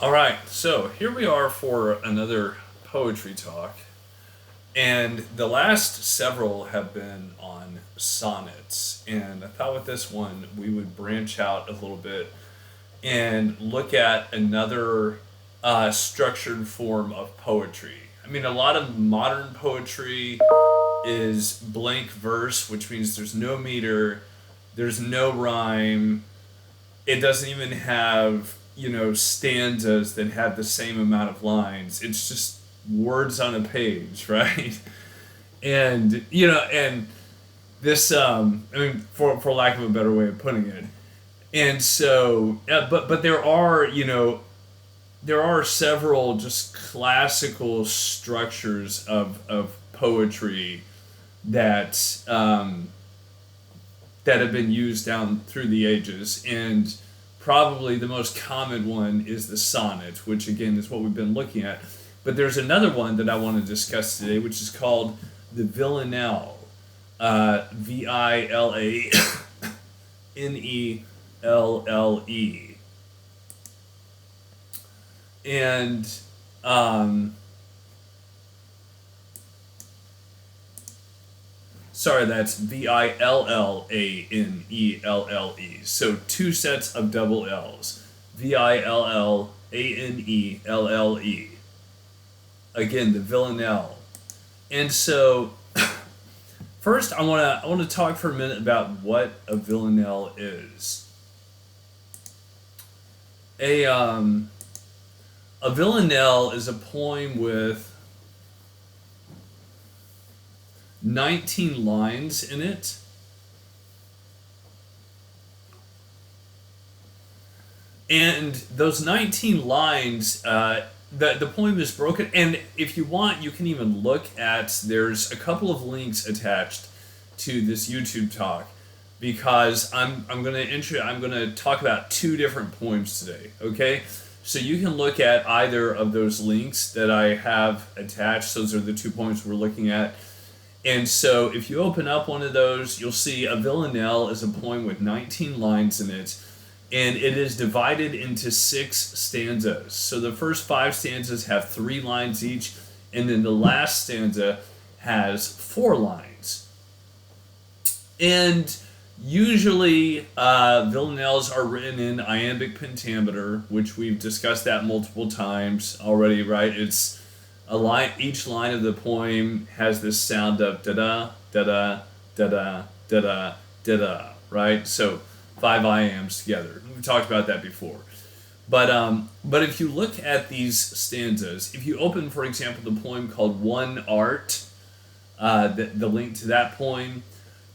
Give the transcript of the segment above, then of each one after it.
All right, so here we are for another poetry talk, and the last several have been on sonnets. And I thought with this one we would branch out a little bit and look at another structured form of poetry. I mean, a lot of modern poetry is blank verse, which means there's no meter, there's no rhyme, it doesn't even have stanzas that have the same amount of lines. It's just words on a page, right? And and this I mean, for lack of a better way of putting it. And so but there are several just classical structures of poetry that that have been used down through the ages. And probably the most common one is the sonnet, which again is what we've been looking at. But there's another one that I want to discuss today, which is called the Villanelle. Villanelle. And um, sorry, that's Villanelle. So two sets of double L's. Villanelle. Again, the Villanelle. And so, first, I want to talk for a minute about what a villanelle is. A villanelle is a poem with 19 lines in it. And those 19 lines, the poem is broken. And if you want, you can even look at, there's a couple of links attached to this YouTube talk, because I'm gonna talk about two different poems today. Okay, so you can look at either of those links that I have attached. Those are the two poems we're looking at. And so if you open up one of those, you'll see a villanelle is a poem with 19 lines in it, and it is divided into 6 stanzas. So the first 5 stanzas have 3 lines each, and then the last stanza has 4 lines. And usually villanelles are written in iambic pentameter, which we've discussed that multiple times already, right? It's a line. Each line of the poem has this sound of da da da da da da da da da da, right? So 5 iambs together. We've talked about that before. But if you look at these stanzas, if you open, for example, the poem called One Art, the link to that poem,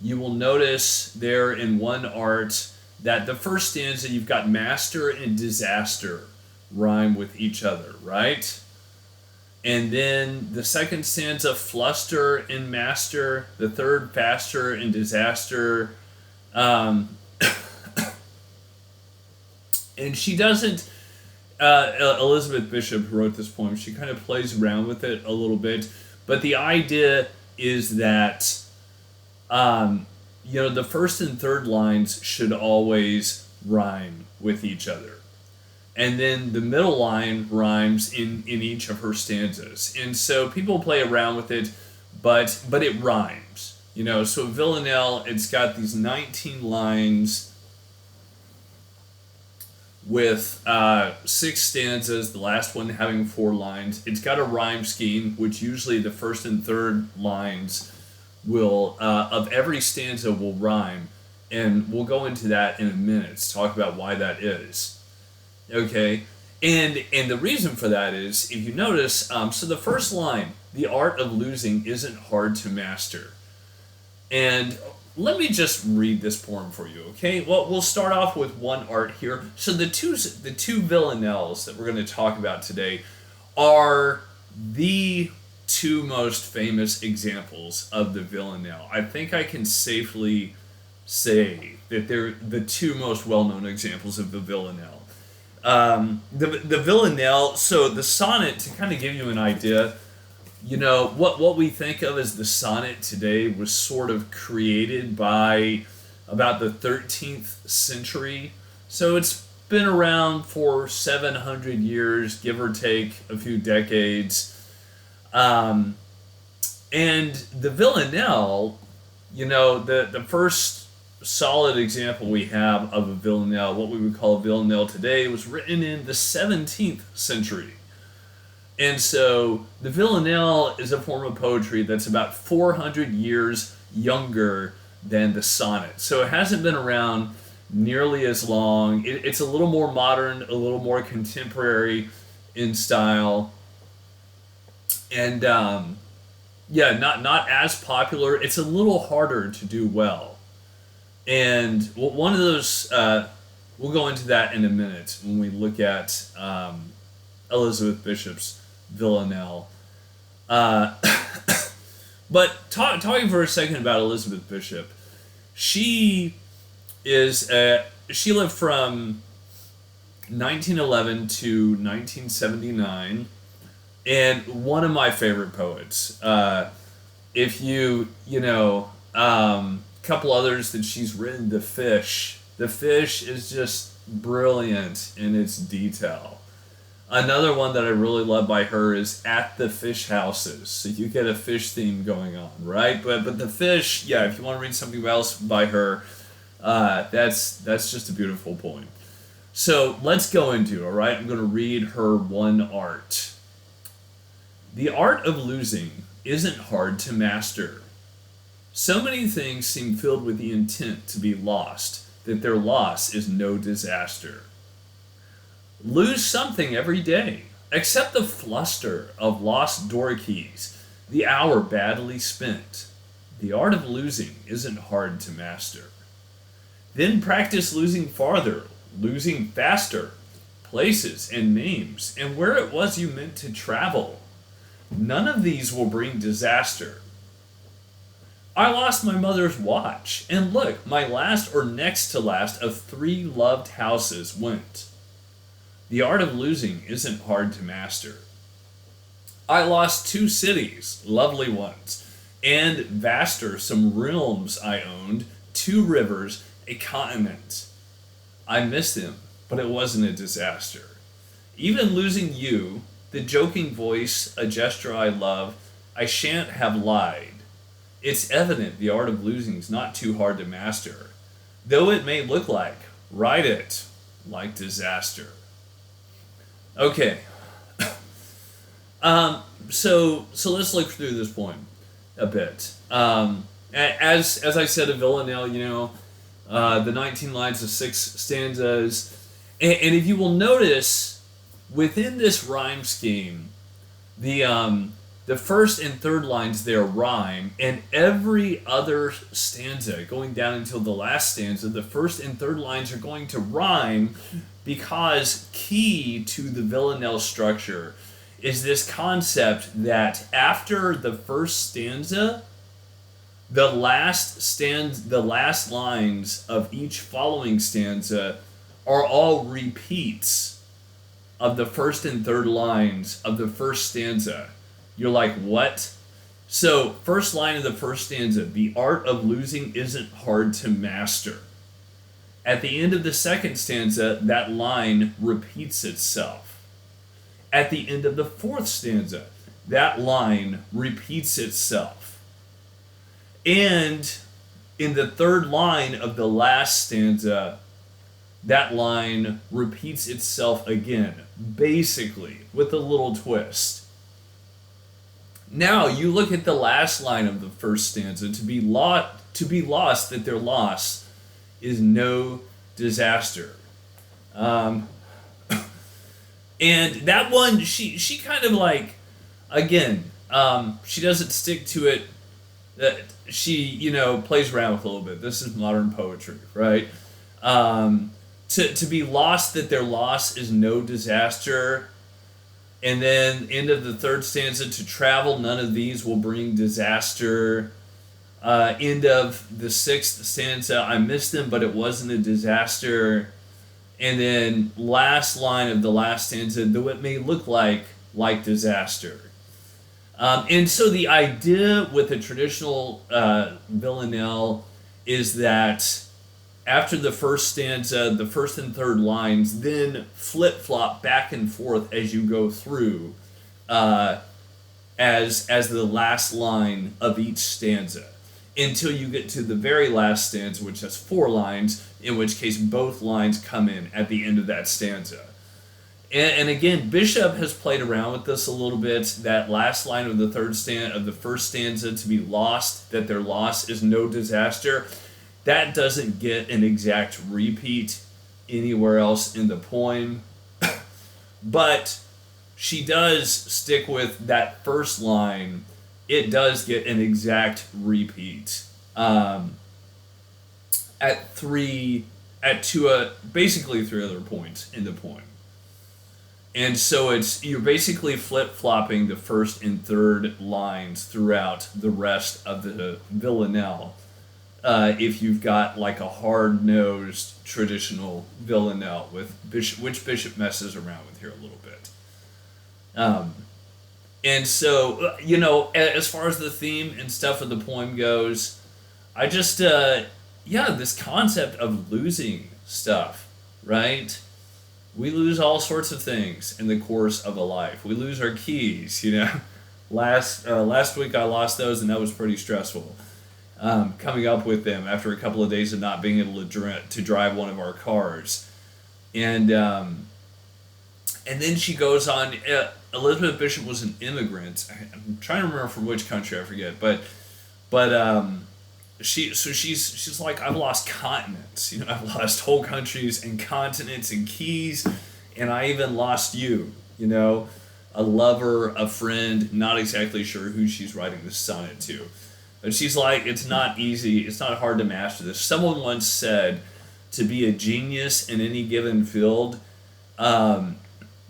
you will notice there in One Art that the first stanza, you've got master and disaster rhyme with each other, right? And then the second stanza, fluster and master. The third, faster and disaster. And she doesn't, Elizabeth Bishop, who wrote this poem, she kind of plays around with it a little bit. But the idea is that, the first and third lines should always rhyme with each other. And then the middle line rhymes in each of her stanzas. And so people play around with it, but it rhymes. So Villanelle, it's got these 19 lines with 6 stanzas, the last one having 4 lines. It's got a rhyme scheme, which usually the first and third lines will, of every stanza, will rhyme. And we'll go into that in a minute to talk about why that is. Okay, and the reason for that is, if you notice, so the first line, the art of losing isn't hard to master. And let me just read this poem for you, okay? Well, we'll start off with One Art here. So the two villanelles that we're going to talk about today are the 2 most famous examples of the villanelle. I think I can safely say that they're the 2 most well-known examples of the villanelle. The villanelle, so the sonnet, to kind of give you an idea, what we think of as the sonnet today was sort of created by about the 13th century. So it's been around for 700 years, give or take a few decades. Um, and the Villanelle, the first solid example we have of a Villanelle, what we would call a Villanelle today, was written in the 17th century. And so the Villanelle is a form of poetry that's about 400 years younger than the sonnet. So it hasn't been around nearly as long. It's a little more modern, a little more contemporary in style. And not as popular. It's a little harder to do well. And one of those, we'll go into that in a minute when we look at Elizabeth Bishop's Villanelle. But talking for a second about Elizabeth Bishop, she lived from 1911 to 1979, and one of my favorite poets. If couple others that she's written, The Fish. The Fish is just brilliant in its detail. Another one that I really love by her is At the Fish Houses. So you get a fish theme going on, right? But The Fish, yeah, if you want to read something else by her, that's just a beautiful poem. So let's go into it, all right? I'm going to read her one art. The art of losing isn't hard to master. So many things seem filled with the intent to be lost that their loss is no disaster. Lose something every day. Accept the fluster of lost door keys, the hour badly spent. The art of losing isn't hard to master. Then practice losing farther, losing faster, places and names, and where it was you meant to travel. None of these will bring disaster. I lost my mother's watch, and look, my last or next to last of 3 loved houses went. The art of losing isn't hard to master. I lost 2 cities, lovely ones, and vaster some realms I owned, 2 rivers, a continent. I missed them, but it wasn't a disaster. Even losing you, the joking voice, a gesture I love, I shan't have lied. It's evident the art of losing is not too hard to master, though it may look like, write it, like disaster. Okay. So let's look through this poem a bit. As I said, a Villanelle, the 19 lines of 6 stanzas, and if you will notice, within this rhyme scheme, the first and third lines there rhyme, and every other stanza, going down until the last stanza, the first and third lines are going to rhyme, because key to the Villanelle structure is this concept that after the first stanza, the last lines of each following stanza are all repeats of the first and third lines of the first stanza. You're like, what? So, first line of the first stanza, the art of losing isn't hard to master. At the end of the second stanza, that line repeats itself. At the end of the fourth stanza, that line repeats itself. And in the third line of the last stanza, that line repeats itself again, basically, with a little twist. Now, you look at the last line of the first stanza, to be lost that their loss is no disaster. And that one, she kind of like, again, she doesn't stick to it. She, plays around with a little bit. This is modern poetry, right? To be lost that their loss is no disaster. And then end of the third stanza, to travel, none of these will bring disaster. End of the sixth stanza, I missed them, but it wasn't a disaster. And then last line of the last stanza, though it may look like disaster. And so the idea with a traditional Villanelle is that after the first stanza, the first and third lines then flip flop back and forth as you go through, uh, as the last line of each stanza, until you get to the very last stanza, which has four lines. In which case, both lines come in at the end of that stanza. And again, Bishop has played around with this a little bit. That last line of the first stanza, to be lost, that their loss is no disaster, that doesn't get an exact repeat anywhere else in the poem. But she does stick with that first line. It does get an exact repeat basically three other points in the poem. And so you're basically flip-flopping the first and third lines throughout the rest of the villanelle. If you've got like a hard-nosed traditional villanelle with Bishop, which Bishop messes around with here a little bit. And so, as far as the theme and stuff of the poem goes, I just, this concept of losing stuff, right? We lose all sorts of things in the course of a life. We lose our keys, Last week I lost those, and that was pretty stressful. Coming up with them after a couple of days of not being able to drive one of our cars. And then she goes on. Elizabeth Bishop was an immigrant. I'm trying to remember from which country, I forget. But she's like, I've lost continents. I've lost whole countries and continents and keys, and I even lost you. A lover, a friend. Not exactly sure who she's writing this sonnet to, but she's like, it's not easy. It's not hard to master this. Someone once said, to be a genius in any given field.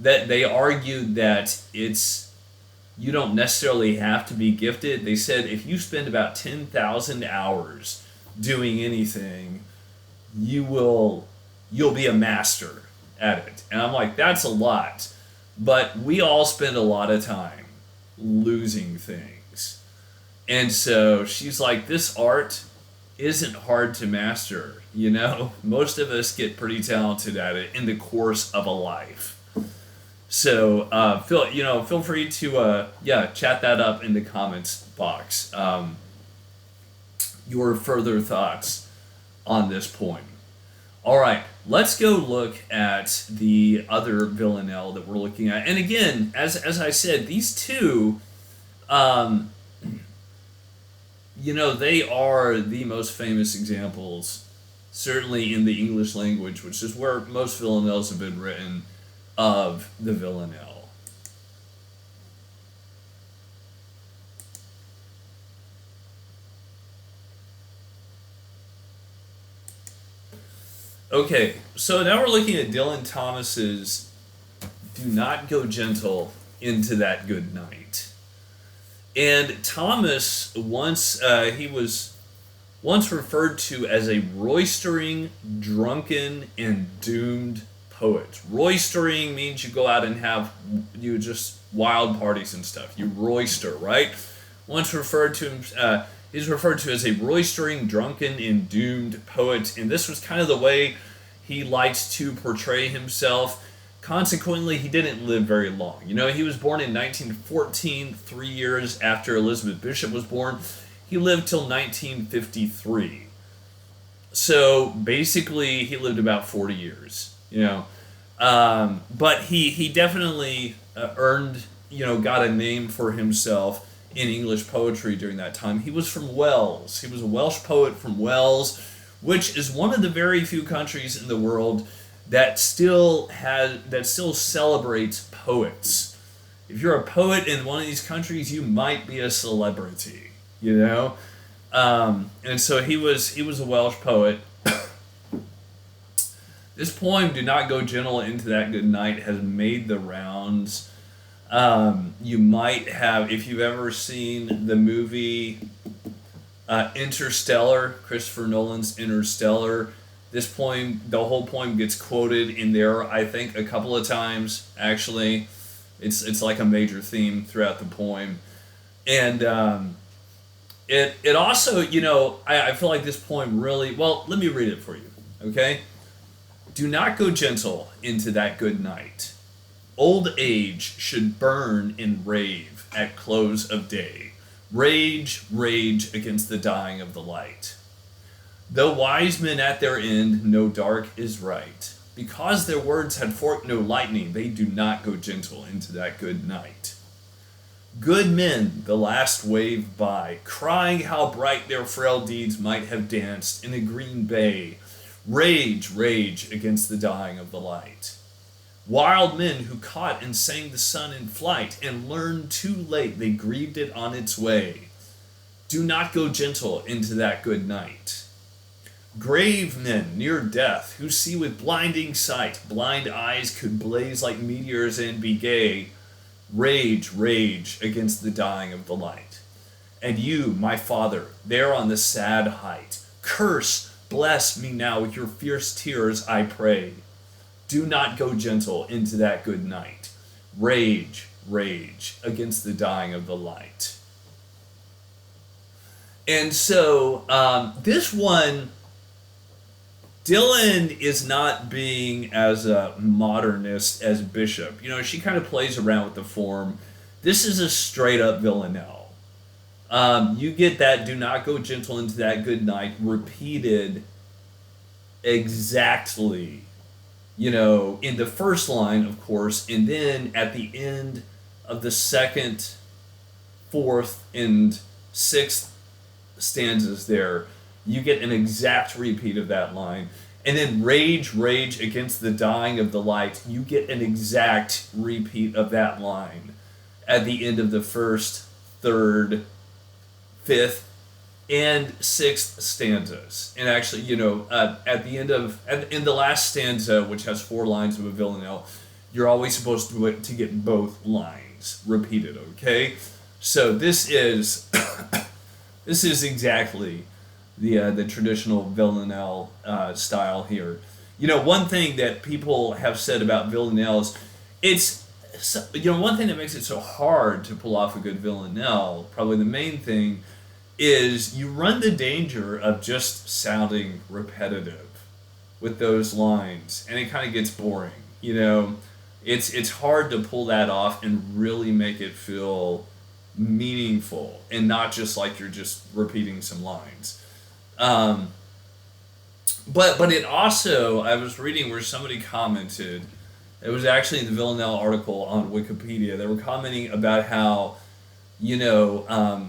That they argued that you don't necessarily have to be gifted. They said if you spend about 10,000 hours doing anything, you'll be a master at it. And I'm like, that's a lot. But we all spend a lot of time losing things. And so she's like, this art isn't hard to master, Most of us get pretty talented at it in the course of a life. So feel free to chat that up in the comments box. Your further thoughts on this poem. All right, let's go look at the other villanelle that we're looking at. And again, as I said, these two, they are the most famous examples, certainly in the English language, which is where most villanelles have been written, of the villanelle. Okay, so now we're looking at Dylan Thomas's Do Not Go Gentle Into That Good Night. And Thomas he was once referred to as a roistering, drunken, and doomed poet. Roistering means you go out and have just wild parties and stuff. You roister, right? Once referred to him, he's referred to as a roistering, drunken, and doomed poet, and this was kind of the way he liked to portray himself. Consequently, he didn't live very long. He was born in 1914, 3 years after Elizabeth Bishop was born. He lived till 1953. So basically, he lived about 40 years. But he definitely earned, got a name for himself in English poetry during that time. He was from Wales. He was a Welsh poet from Wales, which is one of the very few countries in the world that still celebrates poets. If you're a poet in one of these countries, you might be a celebrity. And so he was a Welsh poet. This poem, Do Not Go Gentle Into That Good Night, has made the rounds. You might have, if you've ever seen the movie Interstellar, Christopher Nolan's Interstellar, this poem, the whole poem gets quoted in there, I think, a couple of times, actually. It's like a major theme throughout the poem. And it also, I feel like this poem really, well, let me read it for you. Okay? Do not go gentle into that good night. Old age should burn and rave at close of day. Rage, rage against the dying of the light. Though wise men at their end know dark is right, because their words had forked no lightning, they do not go gentle into that good night. Good men the last wave by, crying how bright their frail deeds might have danced in a green bay. Rage, rage against the dying of the light. Wild men who caught and sang the sun in flight and learned too late they grieved it on its way. Do not go gentle into that good night. Grave men near death who see with blinding sight, blind eyes could blaze like meteors and be gay. Rage, rage against the dying of the light. And you, my father, there on the sad height, curse, bless me now with your fierce tears, I pray. Do not go gentle into that good night. Rage, rage against the dying of the light. And so this one, Dylan is not being as a modernist as Bishop. You know, she kind of plays around with the form. This is a straight up Villanelle. You get that do not go gentle into that good night repeated exactly, you know, in the first line, of course, and then at the end of the second, fourth, and sixth stanzas there, you get an exact repeat of that line. And then rage, rage against the dying of the light, you get an exact repeat of that line at the end of the first, third, fifth, and sixth stanzas. And actually, you know, at the end of, in the last stanza, which has 4 lines of a villanelle, you're always supposed to get both lines repeated, okay? So this is, this is exactly the traditional villanelle style here. You know, one thing that people have said about villanelles, it's, you know, one thing that makes it so hard to pull off a good villanelle, probably the main thing, is you run the danger of just sounding repetitive with those lines, and it kind of gets boring. You know, it's hard to pull that off and really make it feel meaningful and not just like you're just repeating some lines. But it also, I was reading where somebody commented, it was actually in the Villanelle article on Wikipedia, they were commenting about how, you know,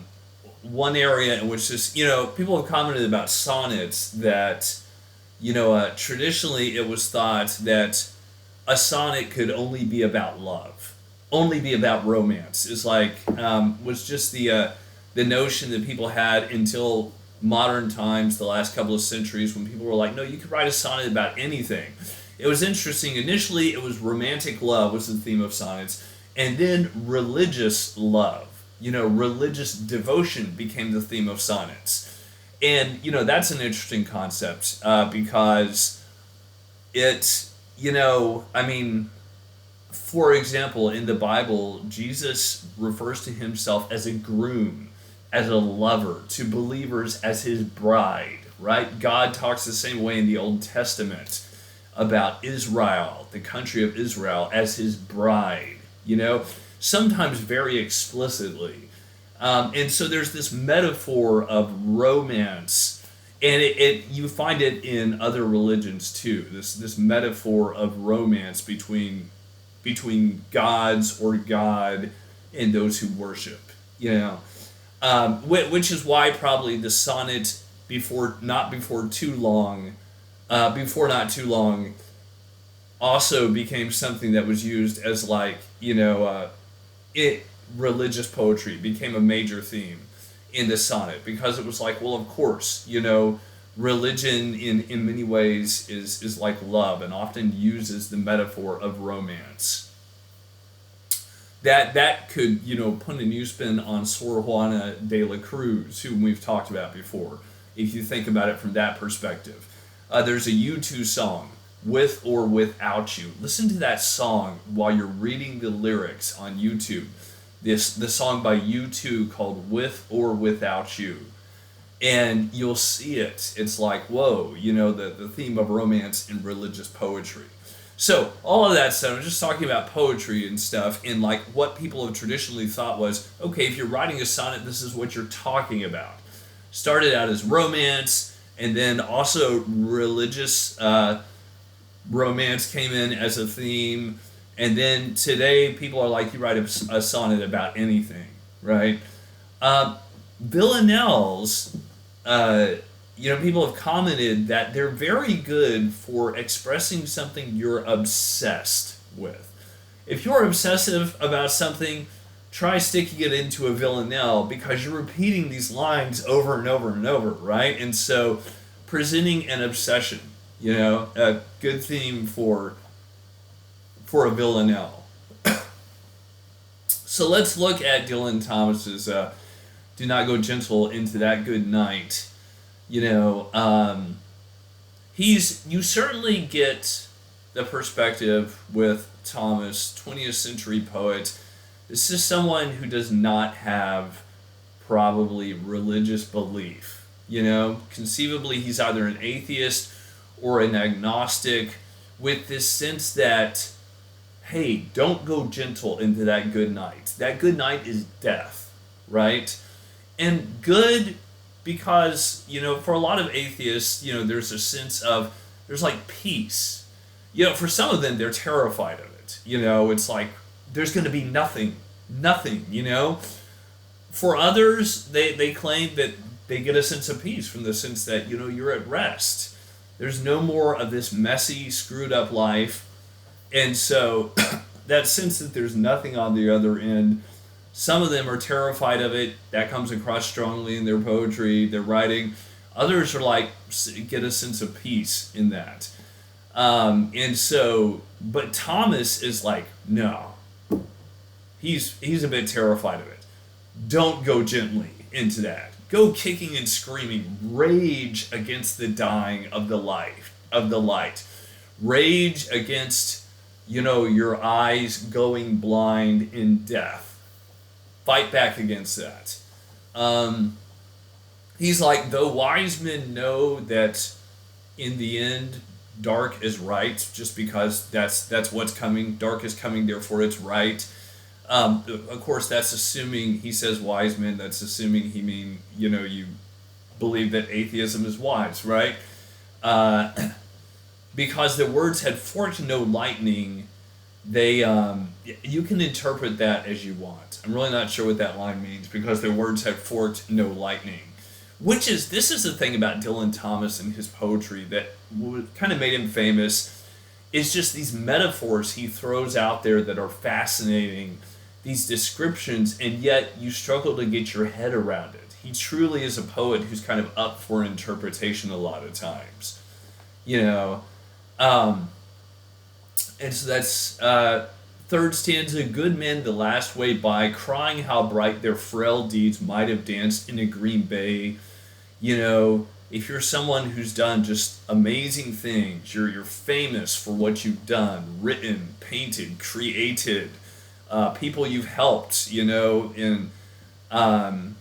one area in which this, you know, people have commented about sonnets that, you know, traditionally it was thought that a sonnet could only be about love, only be about romance. It's like, was just the notion that people had until modern times, the last couple of centuries, when people were like, no, you could write a sonnet about anything. It was interesting. Initially, it was romantic love was the theme of sonnets, and then religious love. You know, religious devotion became the theme of sonnets. And, you know, that's an interesting concept because it, you know, I mean, for example, in the Bible, Jesus refers to himself as a groom, as a lover, to believers as his bride, right? God talks the same way in the Old Testament about Israel, the country of Israel, as his bride, you know? Sometimes very explicitly. And so there's this metaphor of romance, and you find it in other religions too, this metaphor of romance between gods or God and those who worship, you know. Which is why probably the sonnet before not too long also became something that was used as like, you know, religious poetry became a major theme in the sonnet because it was like, well, of course, you know, religion in many ways is like love and often uses the metaphor of romance. That could, you know, put a new spin on Sor Juana de la Cruz, whom we've talked about before, if you think about it from that perspective. There's a U2 song, With or Without You. Listen to that song while you're reading the lyrics on YouTube. The song by U2 called With or Without You. And you'll see it. It's like, whoa, the theme of romance in religious poetry. So all of that stuff, I'm just talking about poetry and stuff, and like what people have traditionally thought was, okay, if you're writing a sonnet, this is what you're talking about. Started out as romance, and then also religious romance came in as a theme, and then today people are like, you write a sonnet about anything, right? Uh, Villanelles, uh, people have commented that they're very good for expressing something you're obsessed with. If you're obsessive about something, try sticking it into a villanelle because you're repeating these lines over and over and over, right? And so, presenting an obsession, a good theme for a villanelle. So let's look at Dylan Thomas's "Do Not Go Gentle Into That Good Night." You certainly get the perspective with Thomas, 20th century poet. This is someone who does not have probably religious belief. Conceivably he's either an atheist or an agnostic, with this sense that, hey, don't go gentle into that good night. That good night is death, right? And good because, for a lot of atheists, there's a sense of, there's like peace. For some of them, they're terrified of it. It's like, there's going to be nothing. For others, they claim that they get a sense of peace from the sense that, you're at rest. There's no more of this messy, screwed up life. And so that sense that there's nothing on the other end, some of them are terrified of it. That comes across strongly in their poetry, their writing. Others are like, get a sense of peace in that. But Thomas is like, no. He's a bit terrified of it. Don't go gently into that. Go kicking and screaming. Rage against the dying of the light. Rage against, your eyes going blind in death. Fight back against that. He's like, though wise men know that in the end, dark is right, just because that's what's coming. Dark is coming, therefore it's right. Of course, that's assuming, he says wise men, that's assuming you believe that atheism is wise, right? Because the words had forked no lightning, you can interpret that as you want. I'm really not sure what that line means, because the words had forked no lightning. This is the thing about Dylan Thomas and his poetry that kind of made him famous, is just these metaphors he throws out there that are fascinating, these descriptions, and yet you struggle to get your head around it. He truly is a poet who's kind of up for interpretation a lot of times. And so that's third stanza, good men the last way by, crying how bright their frail deeds might have danced in a green bay. If you're someone who's done just amazing things, you're famous for what you've done, written, painted, created, people you've helped, and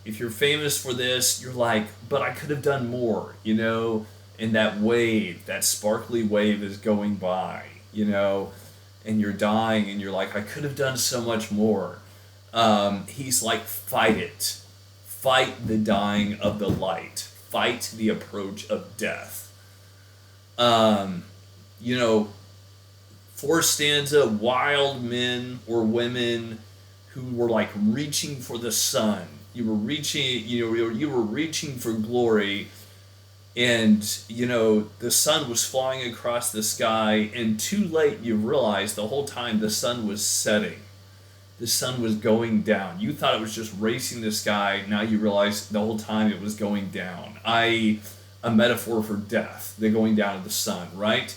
if you're famous for this, you're like, but I could have done more, and that wave, that sparkly wave is going by, and you're dying, and you're like, I could have done so much more. He's like, fight it. Fight the dying of the light. Fight the approach of death. Fourth stanza, wild men or women who were like reaching for the sun. You were reaching for glory, and the sun was flying across the sky, and too late you realized the whole time the sun was setting. The sun was going down. You thought it was just racing the sky. Now you realize the whole time it was going down. A metaphor for death, the going down of the sun, right?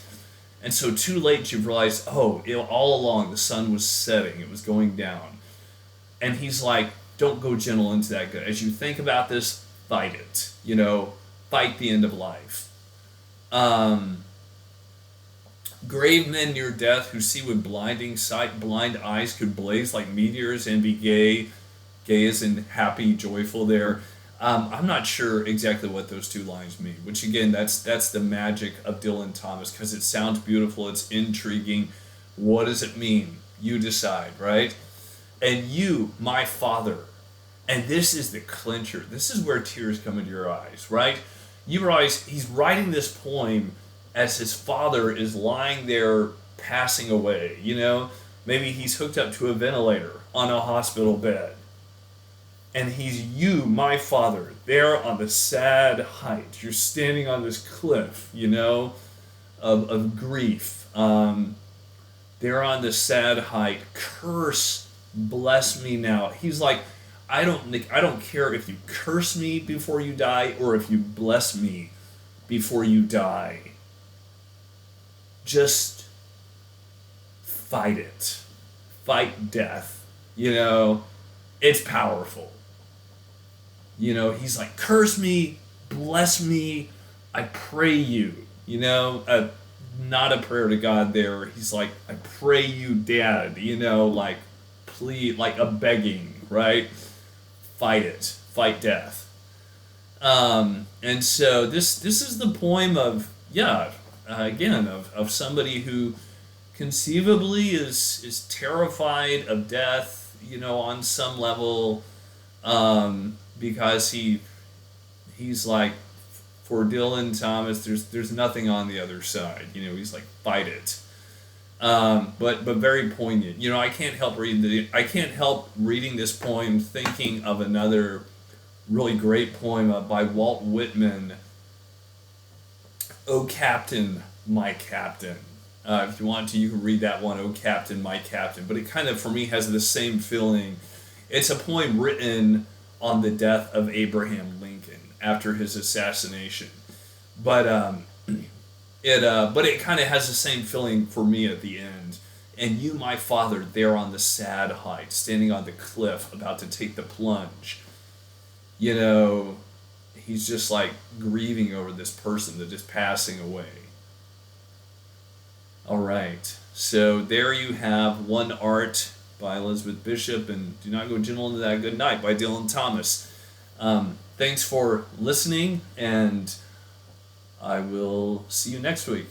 And so too late you've realized, all along the sun was setting. It was going down. And he's like, don't go gentle into that good. As you think about this, fight it. Fight the end of life. Grave men near death who see with blinding sight, blind eyes could blaze like meteors and be gay. Gay as in happy, joyful there. I'm not sure exactly what those two lines mean. Which again, that's the magic of Dylan Thomas because it sounds beautiful. It's intriguing. What does it mean? You decide, right? And you, my father, and this is the clincher. This is where tears come into your eyes, right? You realize he's writing this poem as his father is lying there passing away. Maybe he's hooked up to a ventilator on a hospital bed and he's you, my father, there on the sad height. You're standing on this cliff, of grief. There on the sad height. Curse, bless me now. He's like, I don't care if you curse me before you die or if you bless me before you die. Just fight it. Fight death. It's powerful. He's like, curse me, bless me, I pray you. Not a prayer to God there. He's like, I pray you, Dad. Like, please, like a begging, right? Fight it, fight death. And so this is the poem of again of somebody who conceivably is terrified of death. On some level. Because he's like, for Dylan Thomas, there's nothing on the other side. He's like, fight it. But very poignant. I can't help reading this poem, thinking of another really great poem by Walt Whitman. "Oh Captain, my Captain." If you want to, you can read that one. "Oh Captain, my Captain." But it kind of, for me, has the same feeling. It's a poem written on the death of Abraham Lincoln after his assassination, but it kind of has the same feeling for me at the end. And you, my father, there on the sad height, standing on the cliff, about to take the plunge. He's just like grieving over this person that is passing away. All right, so there you have One Art by Elizabeth Bishop, and Do Not Go Gentle Into That Good Night by Dylan Thomas. Thanks for listening, and I will see you next week.